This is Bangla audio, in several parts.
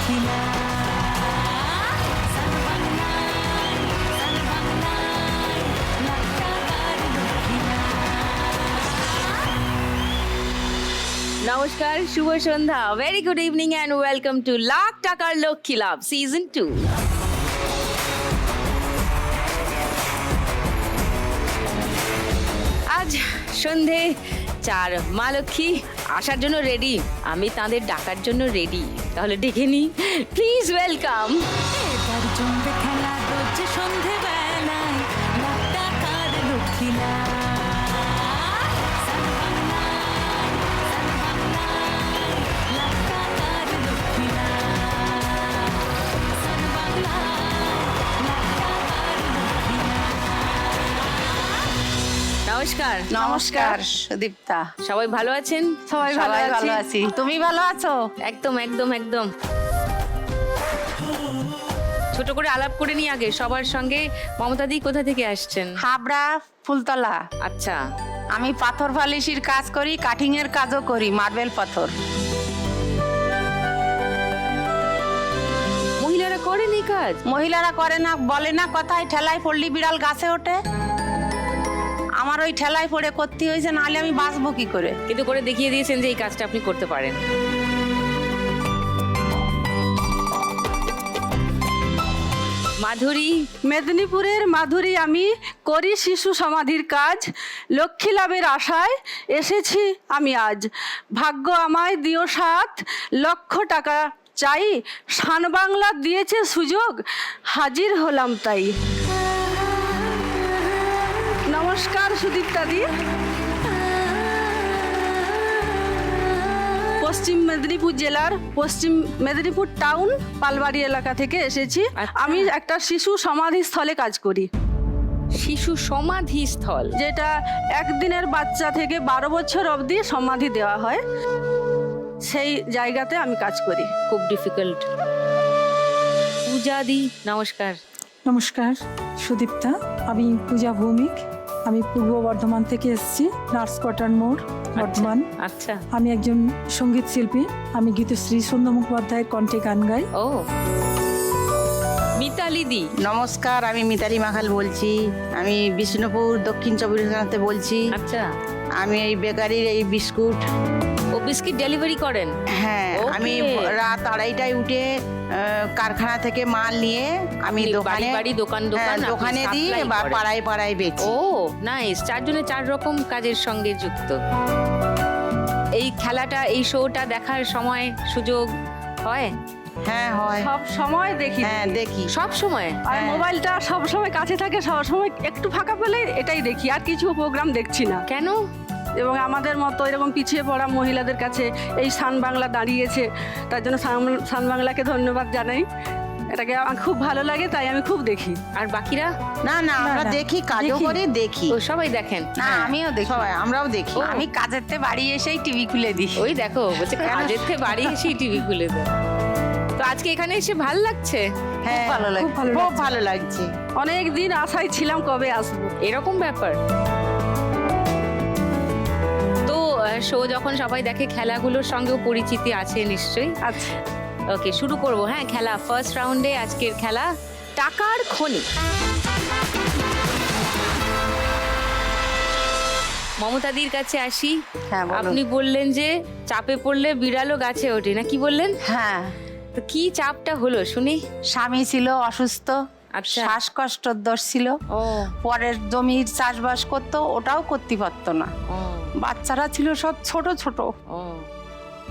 নমস্কার, শুভ সন্ধ্যা, very good evening and welcome to lakh টাকার লক্ষ্মী লাভ সিজন 2। আজ সন্ধে 4, মা লক্ষ্মী আসার জন্য রেডি, আমি তাদের ডাকার জন্য রেডি। তাহলে ডেকে নি, প্লিজ ওয়েলকাম। এবার জমবে খেলা রোজ সন্ধে বেলায়, লাখ টাকার লক্ষ্মী লাভ। নমস্কার। নমস্কার সুদীপ্তা। সবাই ভালো আছেন? সবাই ভালো আছি। তুমি ভালো আছো? একদম একদম একদম। ছোট করে আলাপ করে নি আগে সবার সঙ্গে। মমতাদি কোথা থেকে আসছেন? হাবড়া, ফুলতলা। আচ্ছা, আমি পাথর ফালিশির কাজ করি, কাটিং এর কাজও করি, মার্বেল পাথর। মহিলারা করেন এই কাজ? মহিলারা করে না, বলে না কথায়, ঠেলায় পড়লি বিড়াল গাছে ওঠে। আমার ওই ঠেলায় পড়ে করতে হয়েছে, নাহলে আমি বাঁচবো কি করে। কিন্তু করে দেখিয়ে দিয়েছেন যে এই কাজটা আপনি করতে পারেন। মাধুরী। মেদিনীপুরের মাধুরী, আমি করি শিশু সমাধির কাজ। লক্ষ্মী লাভের আশায় এসেছি আমি আজ। ভাগ্য আমায় দিও সাথ, লক্ষ টাকা চাই, শান বাংলা দিয়েছে সুযোগ, হাজির হলাম তাই। নমস্কার সুদীপ্তাদি। পশ্চিম মেদিনীপুর জেলার পশ্চিম মেদিনীপুর টাউন পালবাড়ি এলাকা থেকে এসেছি। আমি একটা শিশু সমাধিস্থলে কাজ করি। শিশু সমাধি স্থল? যেটা একদিনের বাচ্চা থেকে 12 বছর অবধি সমাধি দেওয়া হয়, সেই জায়গাতে আমি কাজ করি। খুব ডিফিকাল্ট। পূজাদি, নমস্কার। নমস্কার সুদীপ্তা, আমি পূজা ভৌমিক। আমি পূর্ব বর্ধমান থেকে এসেছি, নার্স কোয়ার্টার মোড়, বর্ধমান। আচ্ছা, আমি একজন সঙ্গীত শিল্পী। আমি গীতশ্রী সন্ধ্যা মুখোপাধ্যায়ের কণ্ঠে গান গাই। ও মিতালি দি। নমস্কার, আমি মিতালি মাখাল বলছি। আমি বিষ্ণুপুর দক্ষিণ চব্বিশ পরগনাতে বলছি। আচ্ছা, আমি এই বেকারির এই বিস্কুট। ও বিস্কিট ডেলিভারি করেন? হ্যাঁ, Okay. আমি রাত 2:30টায় উঠে কারখানা থেকে মাল নিয়ে আমি দোকানে দোকানে দিই বা পাড়ায় পাড়ায় বেচি। ও নাইস। 4 জনে 4 রকম কাজের সঙ্গে যুক্ত। এই খেলাটা, এই শোটা দেখার সময় সুযোগ হয়? হ্যাঁ হয়, সব সময় দেখি। হ্যাঁ দেখি সব সময়? আর মোবাইলটা সব সময় কাছে থাকে, সব সময় একটু ফাঁকা পেলে এটাই দেখি, আর কিছু প্রোগ্রাম দেখছি না। কেন? এবং আমাদের মতো এরকম পিছিয়ে পড়া মহিলাদের কাছে এই শান বাংলা দাঁড়িয়েছে, তার জন্য শান বাংলাকে ধন্যবাদ জানাই। এটাকে আমার খুব ভালো লাগে, তাই আমি খুব দেখি। আর বাকিরা? না না, আমরা দেখি, কাজও করি, দেখি। ও সবাই দেখেন? না, আমিও দেখি, সবাই আমরাও দেখি। ও। আমি কাজের থেকে বাড়ি এসেই টিভি খুলে দিই। ওই দেখো, বলছে কাজের থেকে বাড়ি এসেই টিভি খুলে দেয়। তো আজকে এখানে এসে ভালো লাগছে? হ্যাঁ, ভালো লাগে, খুব ভালো লাগছে। অনেক দিন আশায় ছিলাম কবে আসবো, এরকম ব্যাপার। তো শো যখন সবাই দেখে, খেলাগুলোর সঙ্গেও পরিচিতি আছে নিশ্চয়ই। আচ্ছা ওকে, শুরু করব। হ্যাঁ, খেলা ফার্স্ট রাউন্ডে আজকের খেলা টাকার খনি। মমতাদির কাছে আসি। হ্যাঁ, বলুন। আপনি বললেন যে চাপে পড়লে বিড়ালও গাছে ওঠে, না কি বললেন? হ্যাঁ, তো কি চাপটা হলো শুনি। স্বামী ছিল অসুস্থ, আচ্ছা। শ্বাসকষ্টর দোষ ছিল। ও পরের জমির চাষবাস করতো, ওটাও করতে পারতো না। ও বাচ্চারা ছিল সব ছোট ছোট। ও।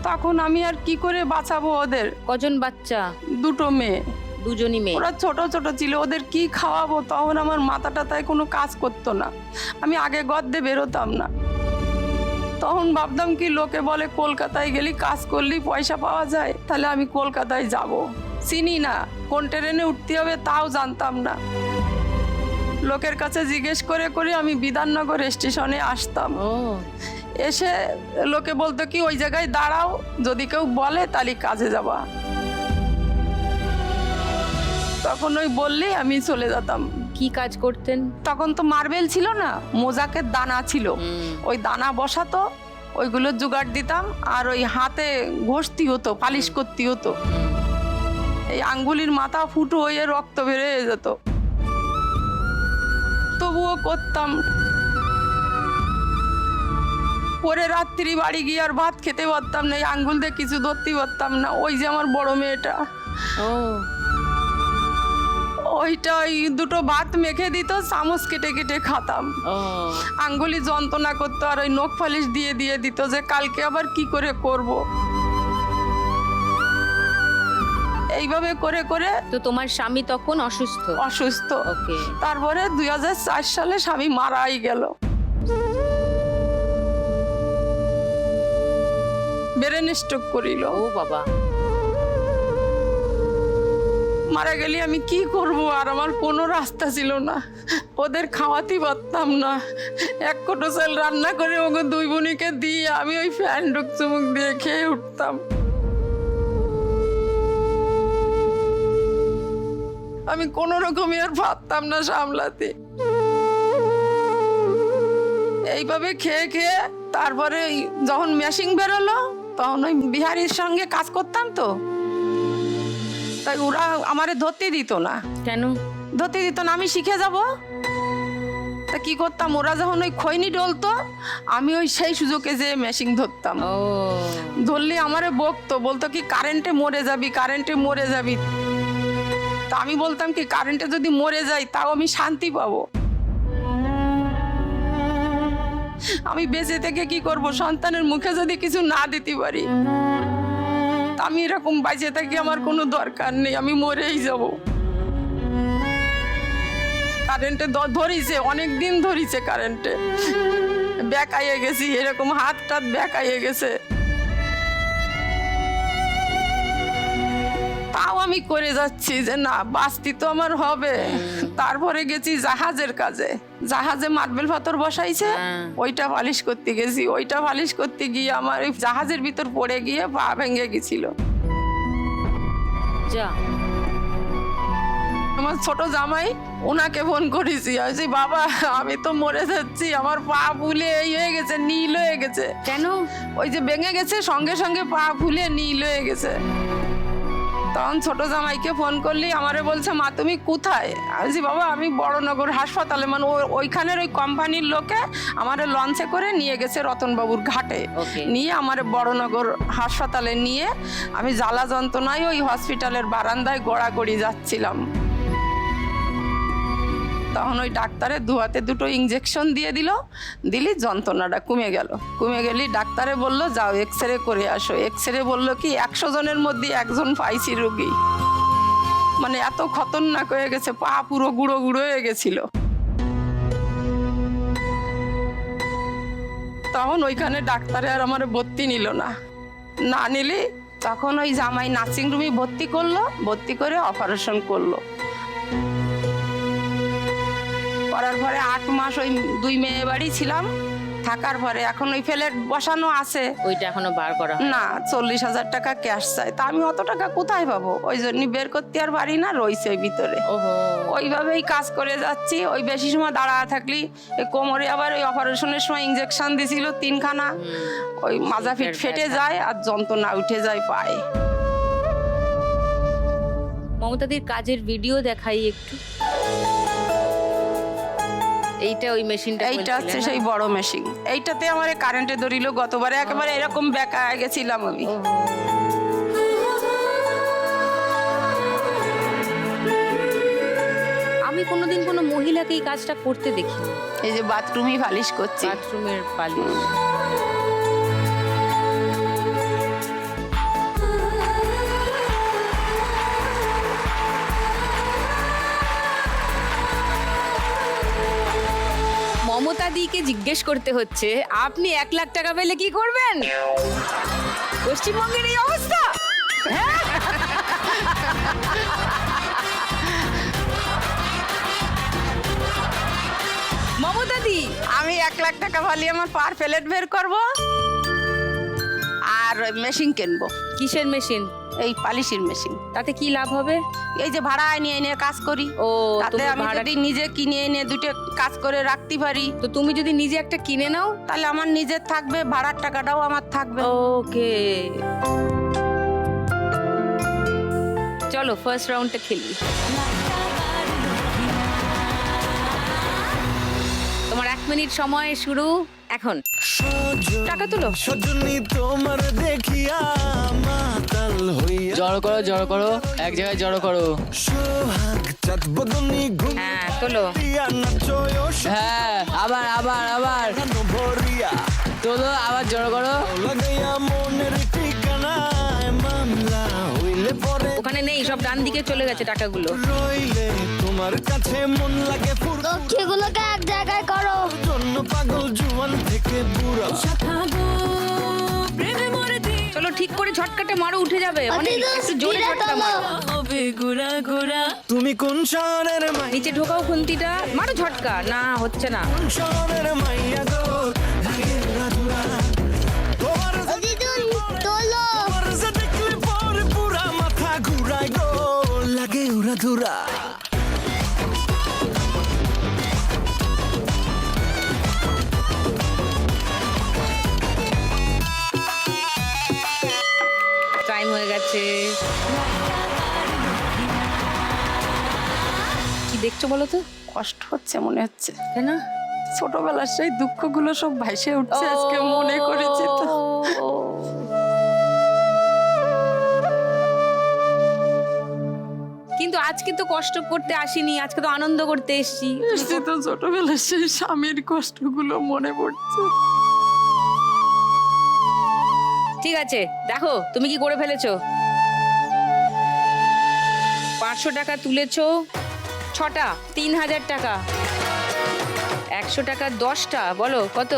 তখন আমি আর কি করে বাঁচাবো ওদের? কজন বাচ্চা? 2 মেয়ে। দুজনই মেয়ে? ওরা ছোট ছোট ছিল, ওদের কি খাওয়াবো? তখন আমার মাথাটা তাই কোনো কাজ করতো না। আমি আগে গদ্দে বেরোতাম না। তখন ভাবতাম কি, লোকে বলে কলকাতায় গেলি কাজ করলি পয়সা পাওয়া যায়, তাহলে আমি কলকাতায় যাব। চিনি না কোন ট্রেনে উঠতে হবে, তাও জানতাম না। লোকের কাছে জিজ্ঞেস করে করে আমি বিধাননগর স্টেশনে আসতাম। ও এসে লোকে বলতো কি, ওই জায়গায় দাঁড়াও, যদি কেউ বলে তাহলে কাজে যাবা। তখন ওই বললেই আমি চলে যেতাম। কি কাজ করতেন? তখন তো মার্বেল ছিল না, মোজাকের দানা ছিল। ওই দানা বসাতো, ওইগুলো জোগাড় দিতাম, আর ওই হাতে ঘষতি হতো, পালিশ করতে হতো। এই আঙ্গুলির মাথা ফুটো হয়ে রক্ত বেরিয়ে যেত, তবুও করতাম। পরে রাত্রি বাড়ি গিয়ে আর ভাত খেতে পারতাম না, এই আঙ্গুল দিয়ে কিছু ধরতে পারতাম না। ওই যে আমার বড় মেয়েটা, ও ওইটা ওই দুটো ভাত মেখে দিত, চামচ কেটে কেটে খাতাম। ও আঙ্গুলি যন্ত্রণা করতো, আর ওই নখ পালিশ দিয়ে দিয়ে দিত যে কালকে আবার কি করে করব। এইভাবে করে করে তো তোমার স্বামী তখন অসুস্থ? অসুস্থ। ওকে। তারপরে 2004 সালে স্বামী মারাই গেল, ব্রেন স্ট্রোক করিল। ও বাবা। মারা গেলে আমি কি করব, আর আমার কোনো রাস্তা ছিল না। ওদের খাওয়াতে পারতাম না, এক কোটো চাল রান্না করে ওকে দুই বোনকে দিয়ে আমি ওই ফ্যান ঢুক চুমুক দিয়ে খেয়ে উঠতাম। আমি কোনো রকমই আর পারতাম না সামলাতে। এইভাবে খেয়ে খেয়ে তারপরে যখন মেশিন বেরোলো, তখন ওই বিহারির সঙ্গে কাজ করতাম, তো তাই ওরা আমারে ধরতে দিত না। কেন ধরতে দিত না? আমি শিখে যাব। তা কি করতাম, ওরা যখন ওই খৈনি ডলতো, আমি ওই সেই সুযোগে যে মেশিন ধরতাম। ও ধরলে আমারে বকতো, বলতো কি কারেন্টে মরে যাবি, কারেন্টে মরে যাবি। তা আমি বলতাম কি কারেন্টে যদি মরে যাই তাও আমি শান্তি পাবো। আমি বেঁচে থেকে কি করব, সন্তানের মুখে যদি কিছু না দিতে পারি, তা আমি এরকম বেঁচে থাকি আমার কোনো দরকার নেই, আমি মরেই যাব। কারেন্টে ধরিছে, অনেক দিন ধরিছে কারেন্টে, বেকাইয়ে গেছি, এরকম হাত টাত বেকাইয়ে গেছে। তাও আমি করে যাচ্ছি যে না, বাঁচতে তো আমার হবে। তারপরে গেছি জাহাজের কাজে, জাহাজে মার্বেল পাথর বসাইছে, ওইটা পালিশ করতে গেছি। ওইটা পালিশ করতে গিয়ে আমার ওই জাহাজের ভিতর পড়ে গিয়ে পা ভেঙে গেছিল। যা। আমার ছোট জামাই, ওনাকে ফোন করেছি, আছি বাবা আমি তো মরে যাচ্ছি, আমার পা ফুলে এই হয়ে গেছে, নীল হয়ে গেছে। কেন? ওই যে ভেঙে গেছে, সঙ্গে সঙ্গে পা ফুলে নীল হয়ে গেছে। তখন ছোট জামাইকে ফোন করলি, আমারে বলছে মা তুমি কোথায়? আমি বাবা আমি বড়নগর হাসপাতালে, মানে ওইখানের ওই কোম্পানির লোকে আমারে লঞ্চে করে নিয়ে গেছে রতনবাবুর ঘাটে। নিয়ে আমারে বড়নগর হাসপাতালে নিয়ে আমি জ্বালা যন্ত্রণায় ওই হসপিটালের বারান্দায় গড়াগড়ি যাচ্ছিলাম। তখন ওই ডাক্তারে দুহাতে দুটো ইঞ্জেকশন দিয়ে দিলি যন্ত্রণাটা কমে গেল। কমে গেলি ডাক্তারে বলল যাও এক্সরে করে আসো। এক্সরে বলল কি 100 জনের মধ্যে একজন পাইছি রোগী, মানে এত খতরনাক হয়ে গেছে, পা পুরো গুঁড়ো গুঁড়ো হয়ে গেছিল। তখন ওইখানে ডাক্তারে আর আমার ভর্তি নিল না, না নিলে তখন ওই জামাই নার্সিং রুমে ভর্তি করলো, ভর্তি করে অপারেশন করলো। করার পরে 8 মাস ওই 2 মেয়ে বাড়ি ছিলাম, থাকার পরে এখন ওই ফ্ল্যাট বসানো আছে, ওইটা এখনো বার করা না 40,000 টাকা ক্যাশ চাই। তা আমি অত টাকা কোথায় পাবো, ওই জন্য বের করতে আর পারি না, রইছে ওই ভিতরে। ওহো। ওইভাবেই কাজ করে যাচ্ছি। ওই বেশি সময় দাঁড়া থাকলি এই কোমরে আবার ওই অপারেশনের সময় ইঞ্জেকশন দিছিল 3খানা, ওই মাজা ফিট ফেটে যায় আর যন্ত্রণা উঠে যায় পায়ে। মমতাদির কাজের ভিডিও দেখাই একটু। এইটা ওই মেশিনটা, এইটা হচ্ছে সেই বড় মেশিন। এইটাতে আমার কারেন্টে ধরিল গতবারে, একেবারে এরকম বেকা গেছিলাম আমি। আমি কোনোদিন কোনো মহিলাকে এই কাজটা করতে দেখিনি। এই যে বাথরুমই পালিশ করছি, বাথরুমের পালিশ। মমতা দিকে জিজ্ঞেস করতে হচ্ছে আপনি 1 লাখ টাকা পেলে কি করবেন? পশ্চিমবঙ্গের এই অবস্থা। হ্যাঁ? মমতা দি, আমি 1 লাখ টাকা পালি আমার পার প্লেট বের করব আর মেশিন কিনবো। কিসের মেশিন? এই পালিশের মেশিন। তাতে কি লাভ হবে? এই যে ভাড়া এনে এনে কাজ করি, ও তাতে তুমি আমি ভাড়া- যদি নিজে কিনে এনে দুটো কাজ করে রাখতে পারি, তো তুমি যদি নিজে একটা কিনে নাও তাহলে আমার নিজের থাকবে, ভাড়ার টাকাটাও আমার থাকবে। ওকে, চলো চলো ফার্স্ট রাউন্ডটা খেলি। তোমার 1 মিনিট সময় শুরু এখন। টাকা তুলো। সজনী তোমার দেখিয়া মাতাল হইয়া জড়ো করো এক জায়গায় জড়ো করো। সোহাগ চাঁদ বদনী হ্যাঁ তোলো। ঘুমিয়া নাচয় হ্যাঁ আবার ভরিয়া তোলো, আবার জড়ো করো। লাগাইয়া মনের ঠিকানায় মামলা হইলে পরে ওখানে নেই, সব ডান দিকে চলে গেছে টাকাগুলো। রইলে তোমার কাছে মন লাগে ফুল লক্ষ্মীগুলোকে এক জায়গায় করো। জন্য পাগল জুয়ান থেকে বুড়া প্রেমে মরে দিন চলো ঠিক করে ঝটকাটা মারো, উঠে যাবে। মানে একটু জোরে ঝটকা মারো। হবে গোড়া গোড়া। তুমি কোন শহরের মাই নিচে ঢোকাও খুন্তিটা, মারো ঝটকা। না হচ্ছে না। কোন শহরের মাইয়া গো লাগে রাধুরা তোমার দিদুন তোলো। তোমার যে দেখলে পরে পুরা মাথা ঘুরায় গো লাগে রাধুরা টাইম হয়ে গেছে। কি দেখছো বলো তো? কষ্ট হচ্ছে মনে হচ্ছে, তাই না? ছোটবেলার সেই দুঃখগুলো সব ভাসে উঠছে আজকে মনে করেছি তো। কিন্তু আজকে তো কষ্ট করতে আসিনি, আজকে তো আনন্দ করতে এসেছি। এসে তো ছোটবেলার সেই স্বামীর কষ্টগুলো মনে পড়ছে। ঠিক আছে, দেখো তুমি কি করে ফেলেছো। 500 টাকা তুলেছো 6টা, 3000 টাকা। 100 টাকা 10টা, বলো কত?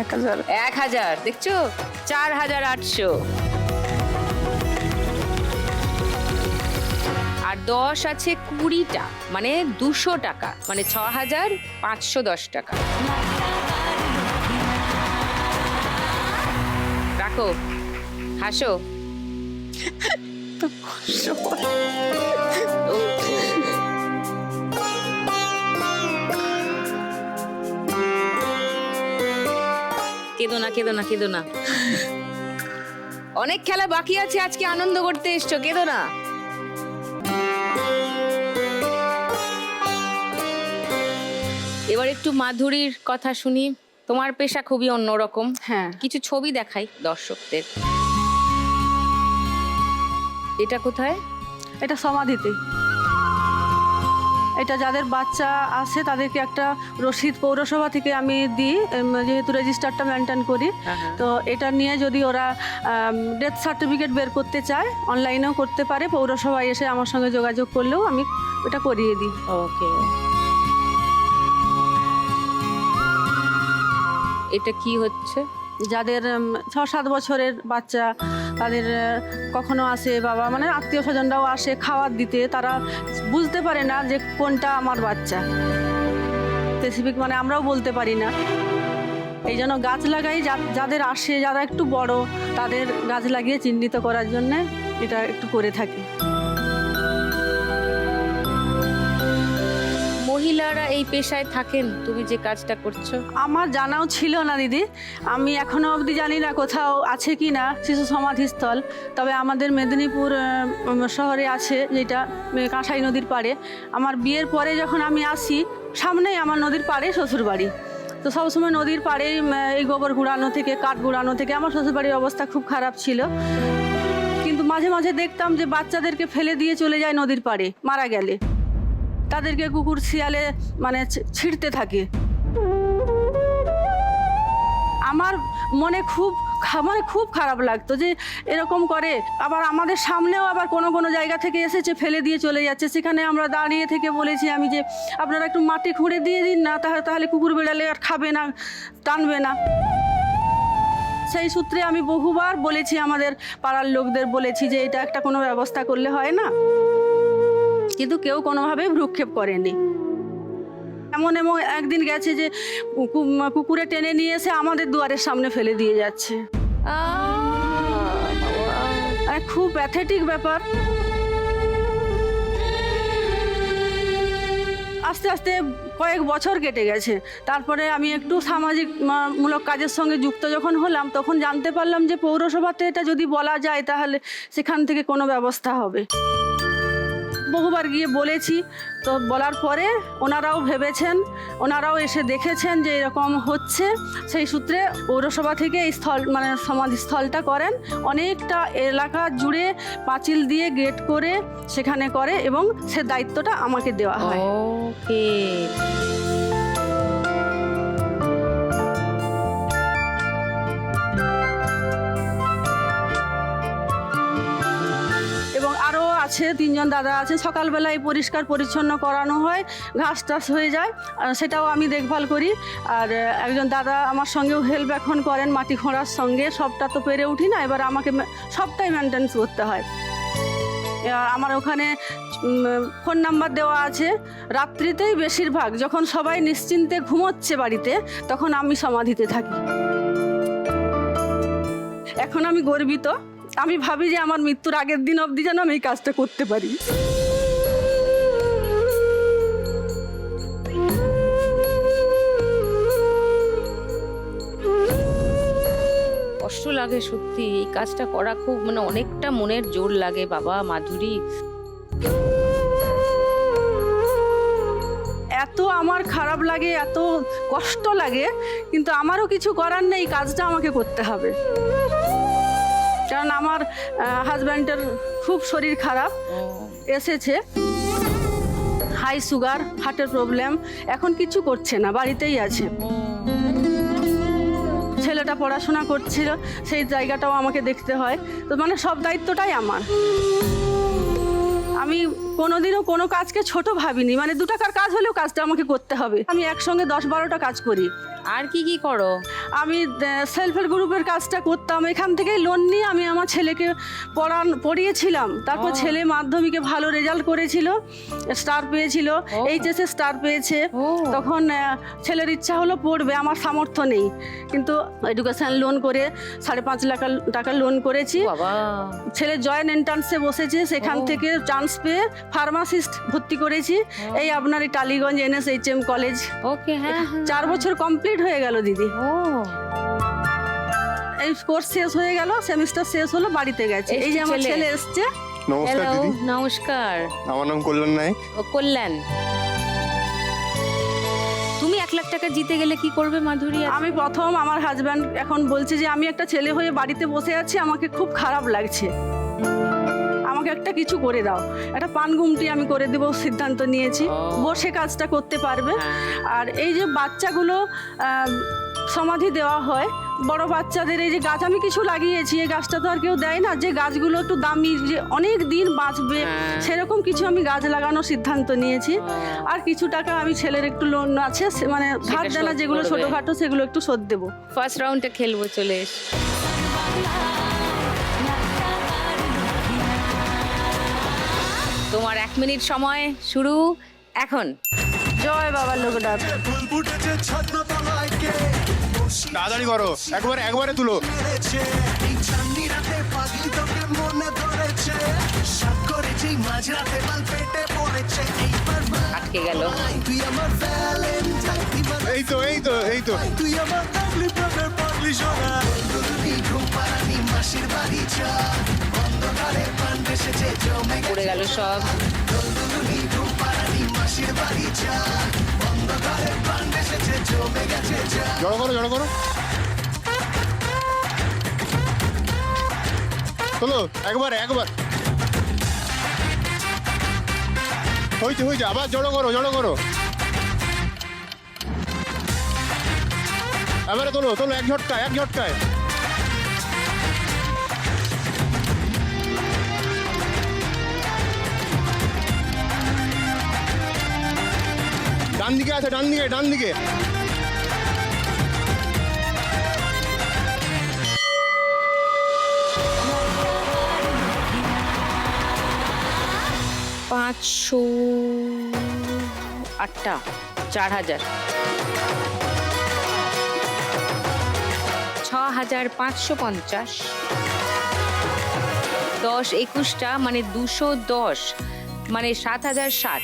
1000। 1000 দেখছো, 4800। আর 10 আছে 20টা, মানে 200 টাকা, মানে 6510 টাকা। রাখো, হাসো। কেঁদো না, কেঁদো না, কেঁদো না। অনেক খেলা বাকি আছে, আজকে আনন্দ করতে এসছো, কেঁদো না। এবার একটু মাধুরীর কথা শুনি। তোমার পেশা খুবই অন্যরকম। হ্যাঁ। কিছু ছবি দেখাই দর্শকদের। এটা কোথায়? এটা সমাধিতে। এটা যাদের বাচ্চা আছে তাদেরকে একটা রসিদ পৌরসভা থেকে আমি দিই, যেহেতু রেজিস্টারটা মেনটেন করি। তো এটা নিয়ে যদি ওরা ডেথ সার্টিফিকেট বের করতে চায়, অনলাইনেও করতে পারে, পৌরসভায় এসে আমার সঙ্গে যোগাযোগ করলেও আমি এটা করিয়ে দিই। ওকে। এটা কি হচ্ছে? যাদের 6-7 বছরের বাচ্চা, তাদের কখনো আসে বাবা, মানে আত্মীয় স্বজনরাও আসে খাবার দিতে, তারা বুঝতে পারে না যে কোনটা আমার বাচ্চা। স্পেসিফিক মানে আমরাও বলতে পারি না। এই জন্য গাছ লাগাই, যাদের আসে, যারা একটু বড়, তাদের গাছ লাগিয়ে চিহ্নিত করার জন্যে এটা একটু করে থাকি। মহিলারা এই পেশায় থাকেন, তুমি যে কাজটা করছো? আমার জানাও ছিল না দিদি, আমি এখনো অবধি জানি না কোথাও আছে কি না শিশু সমাধিস্থল। তবে আমাদের মেদিনীপুর শহরে আছে, যেটা কাঁসাই নদীর পাড়ে। আমার বিয়ের পরে যখন আমি আসি, সামনেই আমার নদীর পাড়ে শ্বশুরবাড়ি। তো সবসময় নদীর পাড়ে এই গোবর গুঁড়ানো থেকে, কাঠ গুঁড়ানো থেকে আমার শ্বশুরবাড়ির অবস্থা খুব খারাপ ছিল। কিন্তু মাঝে মাঝে দেখতাম যে বাচ্চাদেরকে ফেলে দিয়ে চলে যায় নদীর পাড়ে, মারা গেলে তাদেরকে কুকুর শিয়ালে মানে ছিঁড়তে থাকে। আমার মনে খুব খারাপ লাগতো যে এরকম করে। আবার আমাদের সামনেও আবার কোনো জায়গা থেকে এসেছে, ফেলে দিয়ে চলে যাচ্ছে। সেখানে আমরা দাঁড়িয়ে থেকে বলেছি আমি যে আপনারা একটু মাটি খুঁড়ে দিয়ে দিন না, তাহলে কুকুর বিড়ালে আর খাবে না, টানবে না। সেই সূত্রে আমি বহুবার বলেছি, আমাদের পাড়ার লোকদের বলেছি যে এটা একটা কোনো ব্যবস্থা করলে হয় না, কিন্তু কেউ কোনোভাবেই ভ্রুক্ষেপ করেনি। এমন একদিন গেছে যে কুকুরে টেনে নিয়ে এসে আমাদের দুয়ারের সামনে ফেলে দিয়ে যাচ্ছে। খুব প্যাথেটিক ব্যাপার। আস্তে আস্তে কয়েক বছর কেটে গেছে। তারপরে আমি একটু সামাজিক মূলক কাজের সঙ্গে যুক্ত যখন হলাম, তখন জানতে পারলাম যে পৌরসভাতে এটা যদি বলা যায় তাহলে সেখান থেকে কোনো ব্যবস্থা হবে। বহুবার গিয়ে বলেছি, তো বলার পরে ওনারাও ভেবেছেন, ওনারাও এসে দেখেছেন যে এরকম হচ্ছে, সেই সূত্রে পৌরসভা থেকে এই স্থল মানে সমাধিস্থলটা করেন। অনেকটা এলাকা জুড়ে পাঁচিল দিয়ে গেট করে সেখানে করে এবং সে দায়িত্বটা আমাকে দেওয়া হয়। ওকে। এবং আরও আছে 3 জন দাদা আছে, সকালবেলায় পরিষ্কার পরিচ্ছন্ন করানো হয়, ঘাস টাস হয়ে যায়, আর সেটাও আমি দেখভাল করি। আর একজন দাদা আমার সঙ্গেও হেল্প এখন করেন মাটি খোঁড়ার সঙ্গে। সবটা তো পেরে উঠি না, এবার আমাকে সবটাই মেনটেন্স করতে হয়। আর আমার ওখানে ফোন নাম্বার দেওয়া আছে। রাত্রিতেই বেশিরভাগ, যখন সবাই নিশ্চিন্তে ঘুমোচ্ছে বাড়িতে, তখন আমি সমাধিতে থাকি। এখন আমি গর্বিত, আমি ভাবি যে আমার মৃত্যুর আগের দিন অবধি যেন আমি এই কাজটা করতে পারি। কষ্ট লাগে সত্যি, এই কাজটা করা খুব মানে অনেকটা মনের জোর লাগে বাবা মাধুরী। এত আমার খারাপ লাগে, এত কষ্ট লাগে, কিন্তু আমারও কিছু করার নেই, কাজটা আমাকে করতে হবে। কারণ আমার হাজব্যান্ডের খুব শরীর খারাপ এসেছে, হাই সুগার, হার্টের প্রবলেম, এখন কিছু করছে না, বাড়িতেই আছে। ছেলেটা পড়াশোনা করছিল, সেই জায়গাটাও আমাকে দেখতে হয়, তো মানে সব দায়িত্বটাই আমার। আমি কোনোদিনও কোনো কাজকে ছোট ভাবিনি, মানে 2 টাকার কাজ হলেও কাজটা আমাকে করতে হবে। আমি একসঙ্গে 10-12টা কাজ করি। আর কি কি করো? আমি সেলফ হেল্প গ্রুপের কাজটা করতাম, এখান থেকেই লোন নিয়ে আমি আমার ছেলেকে পড়িয়েছিলাম। তারপর ছেলে মাধ্যমিকে ভালো রেজাল্ট করেছিল, স্টার পেয়েছিল, এইচএসে স্টার পেয়েছে। তখন ছেলের ইচ্ছা হলো পড়বে, আমার সামর্থ্য নেই, কিন্তু এডুকেশন লোন করে 5.5 লাখ টাকা লোন করেছি। বাবা, ছেলে জয়েন্ট এন্ট্রান্সে বসেছে, সেখান থেকে চান্স পেয়ে ফার্মাসিস্ট ভর্তি করেছি। এই আপনার এই টালিগঞ্জ NSHM কলেজ। ওকে, হ্যাঁ 4 বছর কমপ্লিট হয়ে গেল দিদি। ও, এই কোর্স শেষ হয়ে গেল, সেমিস্টার শেষ হলো, বাড়িতে গেছে। এই যে আমার ছেলে এসছে। নমস্কার হ্যালো, দিদি, নমস্কার। আমার নাম কল্যাণ নায়ক। ও কল্যাণ, তুমি 1 লাখ টাকা জিতে গেলে কি করবে মাধুরী? আমি প্রথম, আমার হাজব্যান্ড এখন বলছে যে আমি একটা ছেলে হয়ে বাড়িতে বসে আছি, আমাকে খুব খারাপ লাগছে, আমাকে একটা কিছু করে দাও। একটা পান গুমটি আমি করে দেবো সিদ্ধান্ত নিয়েছি, বসে কাজটা করতে পারবে। আর এই যে বাচ্চাগুলো সমাধি দেওয়া হয়, বড় বাচ্চাদের এই যে গাছ আমি কিছু লাগিয়েছি, এই গাছটা তো আর কেউ দেয় না, যে গাছগুলো একটু দামি, যে অনেক দিন বাঁচবে, সেরকম কিছু আমি গাছ লাগানোর সিদ্ধান্ত নিয়েছি। আর কিছু টাকা আমি ছেলের একটু লোন আছে, মানে ধার দেনা যেগুলো ছোটোখাটো, সেগুলো একটু শোধ দেবো। ফার্স্ট রাউন্ডে খেলবো, চলে এস। তোমার 1 মিনিট সময় শুরু এখন। জয় বাবা লোকনাথ। ফুল ফুটেছে ছদ্ম তলায় কে তাড়াতাড়ি করো, একবারে তুলো। মেরেছে এই চাঁদনি রাতে পাগলি তোকে মনে ধরেছে, সাত করেছি মাঝরাতে বাল পেটে পড়েছে, এইবার আটকে গেল। তুই আমার ভ্যালেন্টাইন, এই তো তুই আমার পাগলি প্রেমের পাগলি সোনা। দুলুনি ঘুম পাড়ানি মাসির বাড়ি চা, অন্ধকারে পান এসেছে জমে পড়ে গেল সব। দুলুনি ঘুম পাড়ানি মাসির বাড়ি চা, অন্ধকারে পান এসেছে জমে গেছে চা। জড়ো করো তোলো, একবার হয়েছে, আবার জড়ো করো। এবারে তোলো, এক ঝটকায়। ডান দিকে আছে, ডান দিকে। পাঁচশো, 8টা, 4000, 6550, 10-21টা মানে 210, মানে 7060।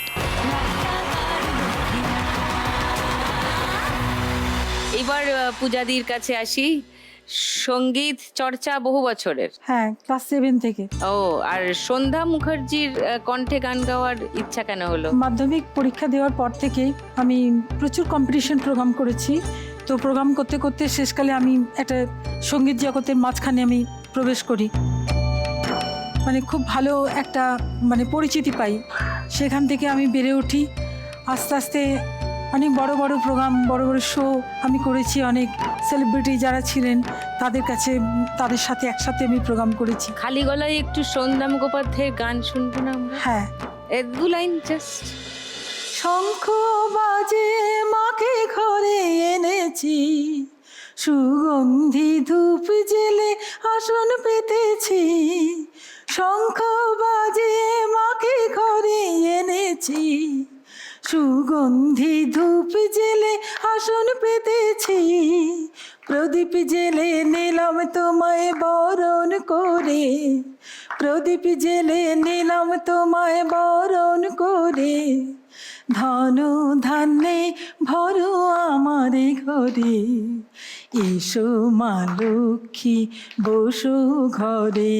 এবার পূজাদির কাছে আসি। সঙ্গীত চর্চা বহু বছরের। হ্যাঁ, ক্লাস 7 থেকে। ও, আর সন্ধ্যা মুখার্জির কণ্ঠে গান গাওয়ার ইচ্ছা কেন হলো? মাধ্যমিক পরীক্ষা দেওয়ার পর থেকে আমি প্রচুর কম্পিটিশন প্রোগ্রাম করেছি। তো প্রোগ্রাম করতে করতে শেষকালে আমি একটা সঙ্গীত জগতের মাঝখানে আমি প্রবেশ করি, মানে খুব ভালো একটা মানে পরিচিতি পাই। সেখান থেকে আমি বেড়ে উঠি, আস্তে আস্তে অনেক বড় বড় প্রোগ্রাম, বড় বড় শো আমি করেছি। অনেক সেলিব্রিটি যারা ছিলেন তাদের কাছে, তাদের সাথে একসাথে আমি প্রোগ্রাম করেছি। খালি গলায় একটু সন্ধ্যা মুখোপাধ্যায়ের গান শুনবো না আমরা? হ্যাঁ, দু লাইন জাস্ট। শঙ্খ বাজে মাকে ঘরে এনেছি, সুগন্ধি ধূপ জেলে আসন পেতেছি। শঙ্খ বাজে মাকে ঘরে এনেছি, সুগন্ধি ধূপ জেলে আসন পেতেছি। প্রদীপ জেলে নিলাম তোমায় বরণ করে, প্রদীপ জেলে নিলাম তোমায় বরণ করে। ধন ধান্যে ভরো আমার ঘরে, এসো মা লক্ষ্মী বসো ঘরে,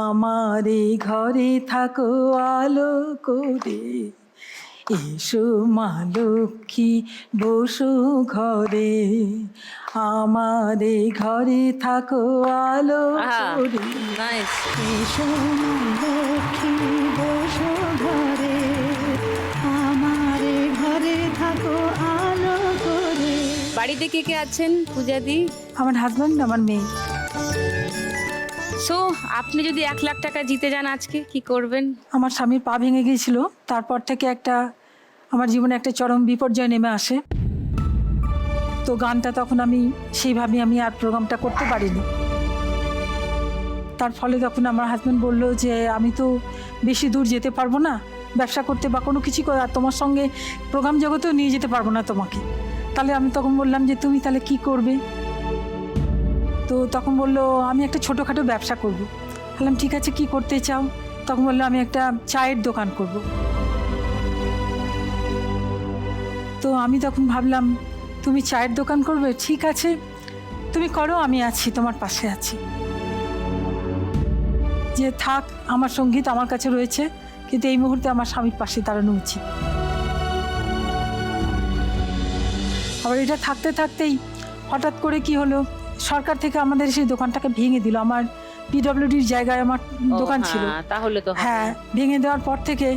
আমার ঘরে থাকো আলো করে। এসো মা লক্ষ্মী বসো ঘরে, আমার ঘরে থাকো আলো করে। নাইস। এসো মা লক্ষ্মী বসো ঘরে, আমার ঘরে থাকো আলো করে। বাড়িতে কে কে আছেন পূজাদি? আমার হাজব্যান্ড, আমার মেয়ে। সো আপনি যদি 1 লাখ টাকা জিতে যান আজকে, কি করবেন? আমার স্বামীর পা ভেঙে গিয়েছিল, তারপর থেকে আমার জীবনে একটা চরম বিপর্যয় নেমে আসে। তো গানটা তখন আমি সেইভাবে আমি আর প্রোগ্রামটা করতে পারিনি। তার ফলে তখন আমার হাজব্যান্ড বলল যে আমি তো বেশি দূর যেতে পারবো না ব্যবসা করতে বা কোনো কিছু করে, আর তোমার সঙ্গে প্রোগ্রাম জগতেও নিয়ে যেতে পারবো না তোমাকে। তাহলে আমি তখন বললাম যে তুমি তাহলে কি করবে? তো তখন বললো আমি একটা ছোটোখাটো ব্যবসা করব। বললাম ঠিক আছে, কি করতে চাও? তখন বললো আমি একটা চায়ের দোকান করব। তো আমি তখন ভাবলাম তুমি চায়ের দোকান করবে, ঠিক আছে তুমি করো, আমি আছি, তোমার পাশে আছি। যে থাক, আমার সঙ্গীত আমার কাছে রয়েছে, কিন্তু এই মুহূর্তে আমার স্বামীর পাশে দাঁড়ানো উচিত। আবার এটা থাকতে থাকতেই হঠাৎ করে কি হলো, সরকার থেকে আমাদের সেই দোকানটাকে ভেঙে দিল। আমার পিডব্লিউডির জায়গায় আমার দোকান ছিল। তাহলে তো হ্যাঁ, ভেঙে দেওয়ার পর থেকে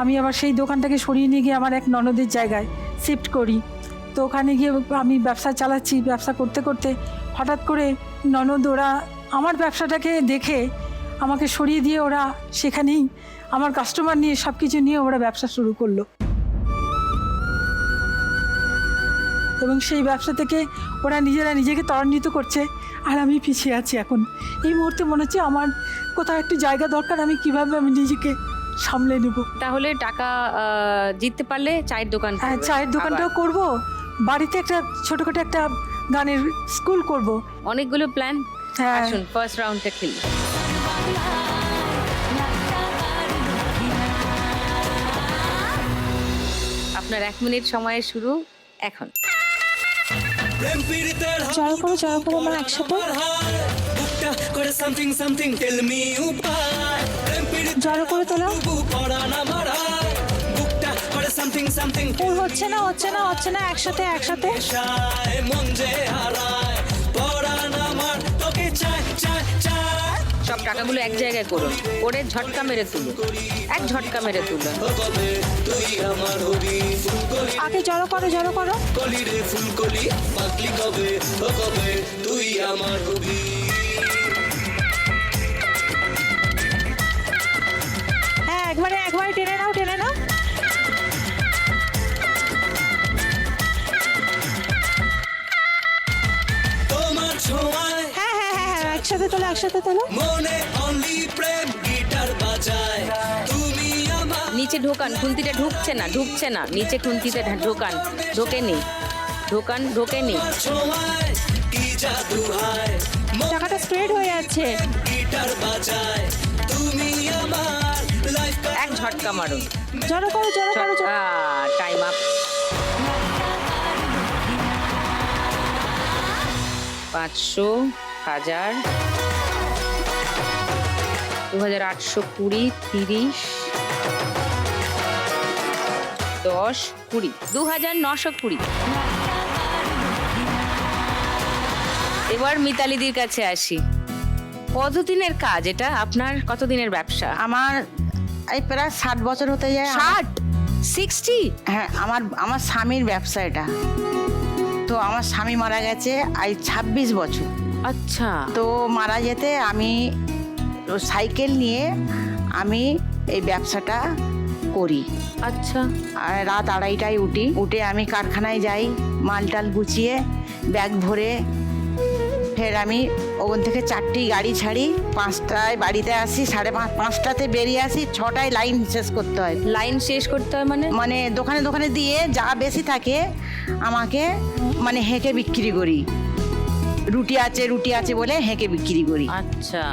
আমি আবার সেই দোকানটাকে সরিয়ে নিয়ে গিয়ে আমার এক ননদের জায়গায় শিফট করি। তো ওখানে গিয়ে আমি ব্যবসা চালাচ্ছি, ব্যবসা করতে করতে হঠাৎ করে ননদ ওরা আমার ব্যবসাটাকে দেখে আমাকে সরিয়ে দিয়ে ওরা সেখানেই আমার কাস্টমার নিয়ে সব কিছু নিয়ে ওরা ব্যবসা শুরু করলো। এবং সেই ব্যবসা থেকে ওরা নিজেরা নিজেকে ত্বরান্বিত করছে, আর আমি পিছিয়ে আছি। এখন এই মুহূর্তে মনে হচ্ছে আমার কোথাও একটু জায়গা দরকার, আমি কিভাবে আমি নিজেকে সামলে নেব। তাহলে টাকা জিততে পারলে চায়ের দোকান হ্যাঁ, করবেন। চায়ের দোকানটাও করব, বাড়িতে একটা ছোটোখাটো একটা গানের স্কুল করব। অনেকগুলো প্ল্যান। হ্যাঁ। আসুন ফার্স্ট রাউন্ডটা খেলি। আপনার 1 মিনিট সময়ের শুরু এখন। জড়ো করো আমার একসাথে। জড়ো করে তোলো। ওর হচ্ছে না, একসাথে। সব টাকাগুলো এক জায়গায় করুন, করে ঝটকা মেরে তুলুন, এক ঝটকা মেরে তুলুন। আগে জড়ো করো। হ্যাঁ, একবারে টেনে নাও। হ্যাঁ, একসাথে তোলো। নিচে ঢোকান, খুন্তিটা ঢুকছে না, নিচে খুন্তিতে ঢোকান, ঢোকেনি। টাকাটা স্প্রেড হয়ে যাচ্ছে। এক ঝটকা মারুন। জড়ো করো। Time up. 500, 1000, 2820, 30, 10, 20, 2920। এবার মিতালিদির কাছে আসি। কতদিনের কাজ এটা? আপনার কতদিনের ব্যবসা? আমার এই প্রায় 60 বছর হতে যায়। 60, 60? হ্যাঁ, আমার স্বামীর ব্যবসা এটা। তো আমার স্বামী মারা গেছে আজ 26 বছর। আচ্ছা। তো মারা যেতে আমি সাইকেল নিয়ে আমি এই ব্যবসাটা করি। আচ্ছা। আর রাত 2:30টায় উঠে আমি কারখানায় যাই, মালটাল গুছিয়ে ব্যাগ ভরে ফের আমি ওখান থেকে 4টি গাড়ি ছাড়ি, 5টায় বাড়িতে আসি, 5:30টাতে বেরিয়ে আসি, 6টায় লাইন শেষ করতে হয়। লাইন শেষ করতে হয় মানে? মানে দোকানে দোকানে দিয়ে যা বেশি থাকে আমাকে মানে হেঁকে বিক্রি করি। রুটি আছে বলে হেঁকে বিক্রি করি। আচ্ছা।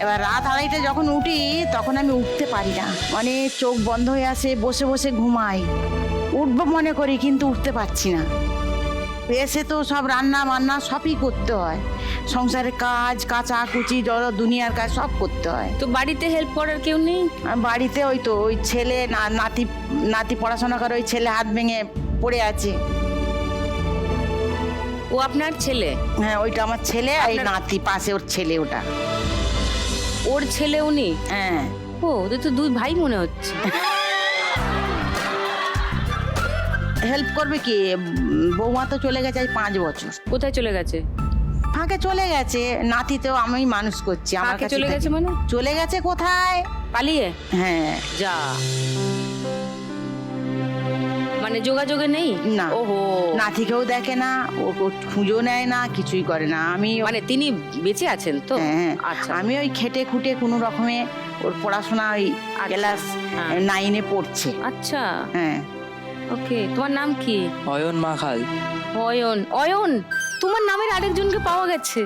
এবার রাত 2:30 যখন উঠি তখন আমি উঠতে পারি না, মানে চোখ বন্ধ হয়ে আসে, বসে বসে ঘুমাই। উঠবো মনে করি কিন্তু উঠতে পারছি না। এসে তো সব রান্না বান্না সবই করতে হয়, সংসারের কাজ, কাচাকুচি, দুনিয়ার কাজ সব করতে হয়। তো বাড়িতে হেল্প করার কেউ নেই? আর বাড়িতে ওই ছেলে নাতি পড়াশোনা করে, ওই ছেলে হাত ভেঙে পড়ে আছে। ও আপনার ছেলে? হ্যাঁ, ওইটা আমার ছেলে, আর এই নাতি পাশে ওর ছেলে, ওটা ওর ছেলে উনি? হ্যাঁ। ও, ওদের তো দুই ভাই মনে হচ্ছে। হেল্প করবে কি? বৌমা তো চলে গেছে আজ 5 বছর। কোথায় চলে গেছে? ফাঁকে চলে গেছে। নাতি তো আমি মানুষ করছি, আমার ফাঁকে কাছে চলে গেছে থাকে। মানে? চলে গেছে কোথায়? পালিয়ে? হ্যাঁ। যা, মানে যোগাযোগে নেই? না। ওহো। নাতিকেও দেখে না, ও খুঁজো নেয় না, কিছুই করে না। আমি মানে তিনি বেঁচে আছেন তো? হ্যাঁ, আচ্ছা। আমি ওই খেটে খুঁটে কোনো রকমে ওর পড়াশোনা ওই ক্লাস হ্যাঁ। 9-এ পড়ছে। আচ্ছা। হ্যাঁ। ওকে, তোমার নাম কি? অয়ন মাখাল। অয়ন। অয়ন, তোমার নামের আরেকজনকে পাওয়া গেছে।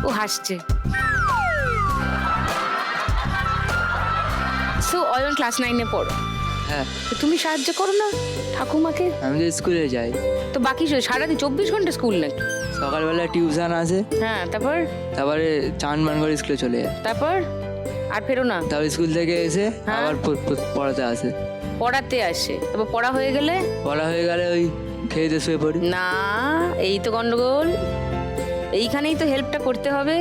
ও হাসছে। সো অয়ন ক্লাস 9-এ পড়ো। হ্যাঁ, তো তুমি সাহায্য করো না ঠাকুমাকে? আমি তো স্কুলে যাই। তো বাকি সারাদিন 24 ঘন্টা স্কুল নাকি? সকালবেলা টিউশন আছে, হ্যাঁ, তারপরে চান মান করে স্কুলে চলে যায়। তারপর আর ফেরো না? তারপর স্কুল থেকে এসে হ্যাঁ। আবার পড়াতে আসে। পড়াতে আসে, তারপর পড়া হয়ে গেলে? পড়া হয়ে গেলে ওই খেয়ে দিয়ে শুয়ে পড়ি। না, এই তো গন্ডগোল। এইখানেই তো হেল্পটা করতে হবে।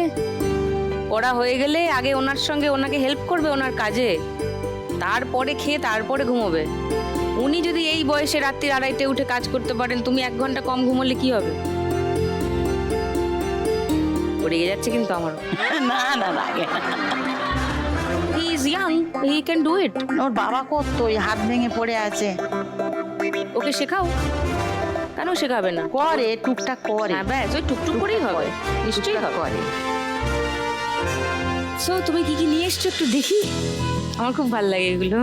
পড়া হয়ে গেলে আগে ওনাকে হেল্প করবে ওনার কাজে, তারপরে খেয়ে তারপরে ঘুমোবে। উনি যদি এই বয়সে রাত্রি 2:30 উঠে কাজ করতে পারেন, তুমি 1 ঘন্টা কম ঘুমোলে কি হবে? ও রেগে যাচ্ছে কিন্তু আমারও। না না, লাগে না। He is young, he can do it. ওর বাবা করতো, ওই হাত ভেঙে পড়ে আছে। ওকে শেখাও। কেন শেখাবে না? করে, টুকটাক করে। হ্যাঁ, ব্যাস ওই টুকটুক করেই হবে, নিশ্চয়ই হবে। করে। সো তুমি কি কি নিয়ে এসছো একটু দেখি, আমার খুব ভালো লাগে এগুলো।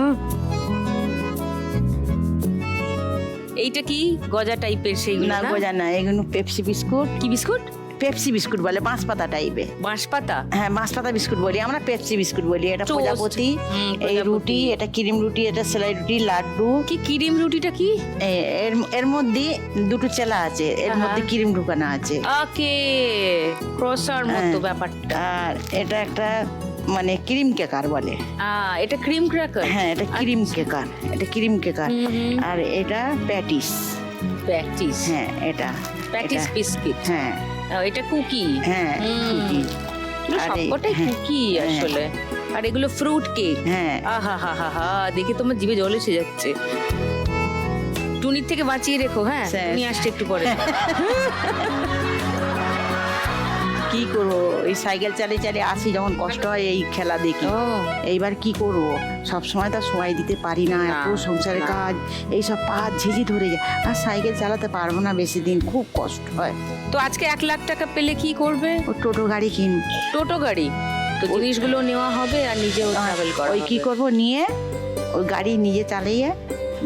এইটা কি গজা টাইপের? সেইগুলো না, না? গোজা না, এগুলো পেপসি বিস্কুট। কি বিস্কুট? পেপসি বিস্কুট বলে, বাঁশপাতা টাইপের। বাঁশপাতা? হ্যাঁ, বাঁশপাতা বিস্কুট বলি আমরা, পেপসি বিস্কুট বলি। এটা Toast. প্রজাপতি, হুম, এই প্রজাপতি। রুটি, এটা ক্রিম রুটি, এটা সেলাই রুটি, লাড্ডু। কি ক্রিম রুটিটা কি? এর মধ্যে 2টো চেলা আছে, এর মধ্যে ক্রিম ঢুকানো আছে। ওকে, ক্রসার মতো ব্যাপারটা। আর এটা একটা মানে ক্রিম কেকার বলে। এটা ক্রিম ক্র্যাকার? হ্যাঁ, এটা ক্রিম কেকার, এটা ক্রিম কেকার। আর এটা প্যাটিস। প্যাটিস? হ্যাঁ, এটা প্যাটিস এটা- বিস্কিট। হ্যাঁ এটা কুকি? হ্যাঁ, কুকি। আর এই- সবকটাই হ্যাঁ, কুকি হ্যাঁ। আসলে। আর এগুলো ফ্রুট কেক? হ্যাঁ। আহা হা হা হা, দেখে তোমার জিভে জল এসে যাচ্ছে। টুনির থেকে বাঁচিয়ে রেখো। হ্যাঁ, স্যার। টুনি আসছে একটু পরে। কি করবো, এই সাইকেল চালিয়ে চালিয়ে আসি, যখন কষ্ট হয় এই খেলা দেখি। ও, এইবার কি করবো, সব সময় তো সময় দিতে পারি না, না, এত সংসারের না। কাজ, এইসব পা ঝিঝি ধরে যায়। আর সাইকেল চালাতে পারবো না বেশি দিন, খুব কষ্ট হয়। তো আজকে 1 লাখ টাকা পেলে কি করবে? ও টোটো গাড়ি কিনবো। টোটো গাড়ি? তো জিনিসগুলো নেওয়া হবে আর নিজেও ট্রাভেল করা ওই কি হবে। করব, নিয়ে ওই গাড়ি নিজে চালিয়ে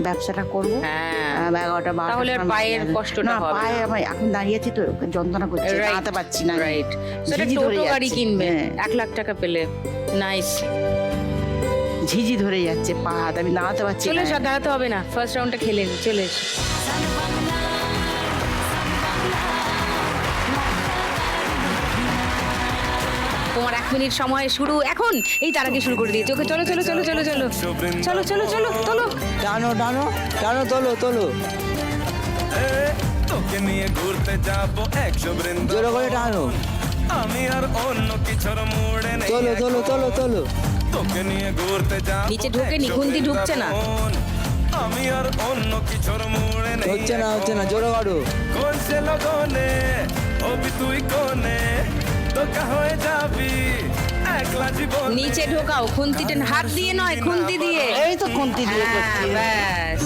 ব্যবসাটা করবো। হ্যাঁ, 11টা 12টা তাহলে আর পায়ের কষ্টটা না, হবে পায়ে আমি এখন দাঁড়িয়ে আছি তো, যন্ত্রণা করছে, Right, দাঁড়াতে পারছি না। রাইট। সেটা ঝিঝি ধরে টোটো গাড়ি যাচ্ছে। কিনবে হ্যাঁ। 1 লাখ টাকা পেলে। নাইস। ঝিঝি ধরে যাচ্ছে পা হাত, আমি দাঁড়াতে পারছি চলে না। এসো, দাঁড়াতে হবে না, ফার্স্ট রাউন্ডটা খেলে নি, চলে এসো। তোমার 1 মিনিট সময় শুরু এখন। এই তার আগে শুরু করে দিয়েছি। ওকে চলো চলো চলো চলো চলো চলো চলো চলো চলো। টানো টানো টানো, তোলো তোলো, তোকে নিয়ে ঘুরতে যাবো 100 বৃন্দাবন। জোরে করে টানো, আমি আর অন্য কিছুর মুড়ে নেই। তোলো তোলো তোলো তোলো। তোকে নিয়ে ঘুরতে যাবো নিচে ঢোকেনি, 100 খুন্তি ঢুকছে না। বৃন্দাবন। আমি আর অন্য কিছুর মুড়ে নেই। হচ্ছে না হচ্ছে না, জোরে করো। কোন সে লগনে হবি তুই কোনে, তোকা হয়ে যাবি একলা জীবন। নিচে ঢোকাও, খুন্তিটা হাত দিয়ে নয়, খুন্তি দিয়ে। এই তো খুন্তি দিয়ে হ্যাঁ, করছি। ব্যাস।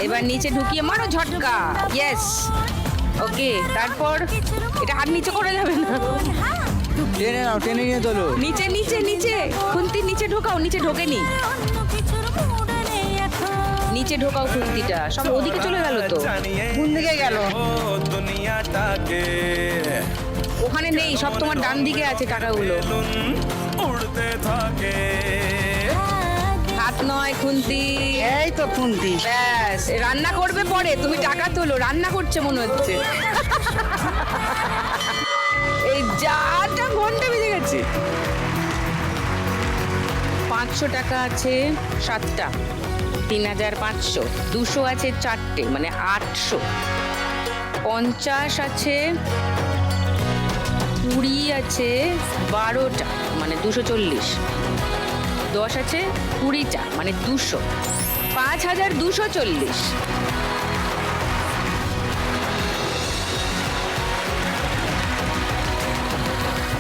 এবার নিচে ঢুকিয়ে মারো ঝটকা। ইয়েস, ওকে। তারপর এটা হাত নিচে করে যাবে না, টেনে নাও, টেনে নিয়ে তোলো। নিচে নিচে নিচে, খুন্তি নিচে ঢোকাও। নিচে ঢোকেনি, নিচে ঢোকাও খুন্তিটা। সব ওদিকে চলে গেল তো। কোন দিকে গেল? ও দুনিয়াটাকে ওখানে নেই, সব তোমার ডান দিকে আছে টাকাগুলো। বেলুন উড়তে থাকে। হাত নয়, খুন্তি। এই তো খুন্তি। ব্যাস, রান্না করবে পরে, তুমি টাকা তোলো। রান্না করছে মনে হচ্ছে। এই যাটা ঘন্টা বেজে গেছে। 500 টাকা আছে 7টা, 3500। 200 আছে 4টে, মানে 800। 50 আছে 20 আছে 12টা, মানে 240। 10 আছে 20টা, মানে 200। 5240।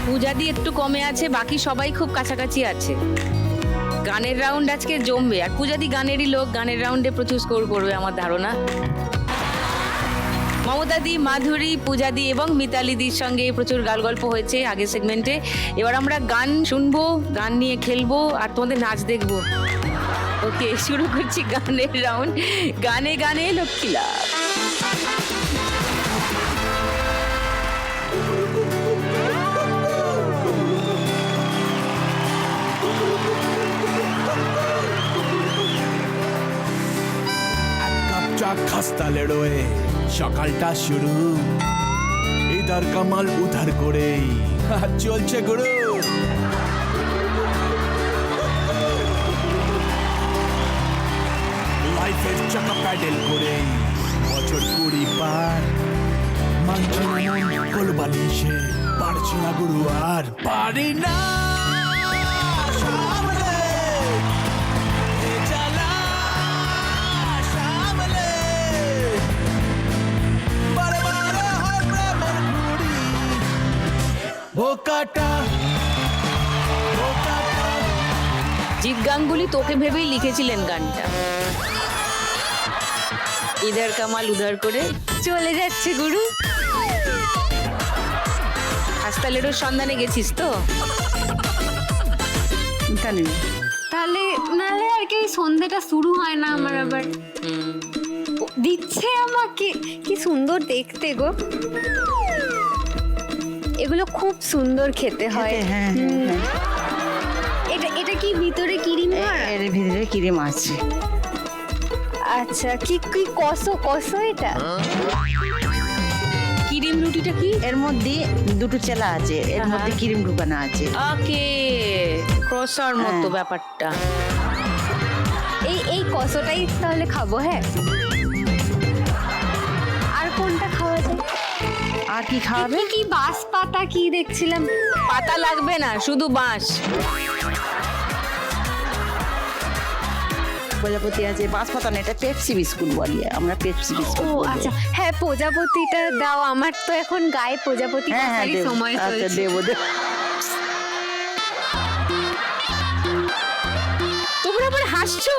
পূজাদি একটু কমে আছে, বাকি সবাই খুব কাছাকাছি আছে। গানের রাউন্ড আজকে জমবে, আর পূজাদি গানেরই লোক, গানের রাউন্ডে প্রচুর স্কোর করবে আমার ধারণা। মমতাদি, মাধুরী, পূজাদি এবং মিতালিদির সঙ্গে প্রচুর গাল গল্প হয়েছে আগের সেগমেন্টে। এবার আমরা গান শুনবো, গান নিয়ে খেলবো, আর তোমাদের নাচ দেখবো। ওকে, শুরু করছি গানের রাউন্ড। গানে গানে লক্ষ্মী লাভ। কাপ চা খাস্তা লেড়োয় সকালটা শুরু, ইধার কামাল উধার করেই চলছে গুরু। লাইফের চাকা প্যাডেল করেই বছর 20 পার, মানছি না কোলবালিশে পারছি না গুরু, আর পারি না সামলে এ জ্বালা, সামলে বারে বারে হয় প্রেমের ঘুড়ি, ও কাটা ও কাটা। জিৎ গাঙ্গুলি তোকে ভেবেই লিখেছিলেন গানটা। ইধার কামাল উধার করে চলে যাচ্ছে গুরু। হাসতালেরও সন্ধানে গেছিস তো? তাহলে নালে আর কি সন্ধ্যেটা শুরু হয় না আমার আবার। দিচ্ছে আমাকে, কি সুন্দর দেখতে গো। এগুলো খুব সুন্দর খেতে হয়। হ্যাঁ, এটা এটা কি ভিতরে কিরিম ভরা? এর ভিতরে কিরিম আছে। আচ্ছা, কি কি কষো কষো এটা? কিরিম রুটিটা কি? এর মধ্যে দুটো চেলা আছে, এর মধ্যে কিরিম ঢুকানো আছে। ওকে, ক্রসার মতো ব্যাপারটা। এই এই কষোটাই তাহলে খাবো। হ্যাঁ, আর কোনটা খাওয়া যায়? আর কি খাওয়াবে? কি বাঁশ পাতা কি দেখছিলাম। পাতা লাগবে না, শুধু বাঁশ। প্রজাপতি আছে, বাঁশপাতা না, এটা পেপসি বিস্কুট বলি আমরা, পেপসি ও বিস্কুট বলি। আচ্ছা, হ্যাঁ প্রজাপতিটা দাও। আমার তো এখন গায়ে প্রজাপতি হ্যাঁ বসারই দেবো। সময় আচ্ছা চলছে। দেবো দেবো। তোমরা আবার হাসছো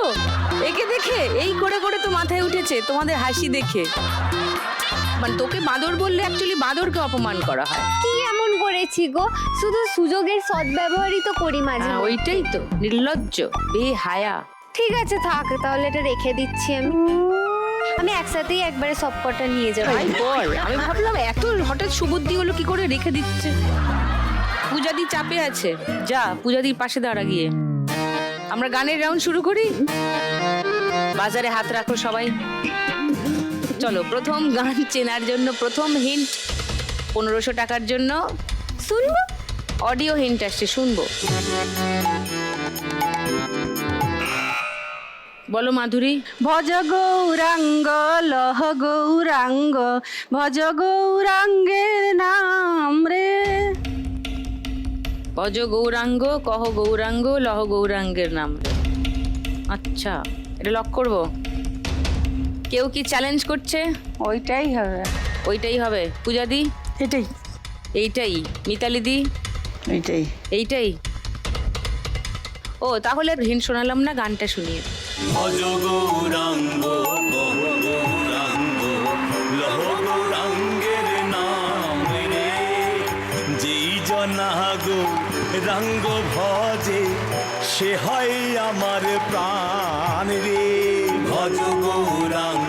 একে দেখে? এই করে করে তো মাথায় উঠেছে তোমাদের হাসি দেখে। মানে তোকে বাঁদর বললে অ্যাকচুয়ালি বাঁদরকে অপমান করা হয়। কি এমন করেছি গো? শুধু সুযোগের সদ্ব্যবহারই তো করি মাঝে হ্যাঁ, মধ্যে। ওইটাই তো, নির্লজ্জ, বেহায়া। ঠিক আছে থাক, তাহলে এটা রেখে দিচ্ছি আমি। আমি একসাথেই একবারে সব কটা নিয়ে যাবো। ভাই বল, আমি ভাবলাম এত হঠাৎ সুবুদ্ধি হলো কি করে, রেখে দিচ্ছে। পূজাদি চাপে আছে, যা পূজাদির পাশে দাঁড়া গিয়ে। আমরা গানের রাউন্ড শুরু করি। বাজারে হাত রাখো সবাই। চলো, প্রথম গান চেনার জন্য প্রথম হিন্ট 1500 টাকার জন্য শুনবো? অডিও হিন্ট আসছে, শুনবো। বলো মাধুরী। ভজ গৌরাঙ্গ লহ গৌরাঙ্গ, ভজ গৌরাঙ্গের নাম রে। ভজ গৌরাঙ্গ, কহ গৌরাঙ্গ, লহ গৌরাঙ্গের নাম। আচ্ছা, এটা লক করবো। কেউ কি চ্যালেঞ্জ করছে? ওইটাই হবে। ওইটাই হবে। পূজা দি? এটাই। এইটাই। মিতালি দি? এইটাই। এইটাই। ও তাহলে হিন্ট শোনালাম না, গানটা শুনিয়ে। ভজ গৌরাঙ্গ কহ গৌরাঙ্গ লহ গৌরাঙ্গের নাম রে, যেই জনা গৌরাঙ্গ ভজে সে হয় আমার প্রাণ রে। ভজ গৌরাঙ্গ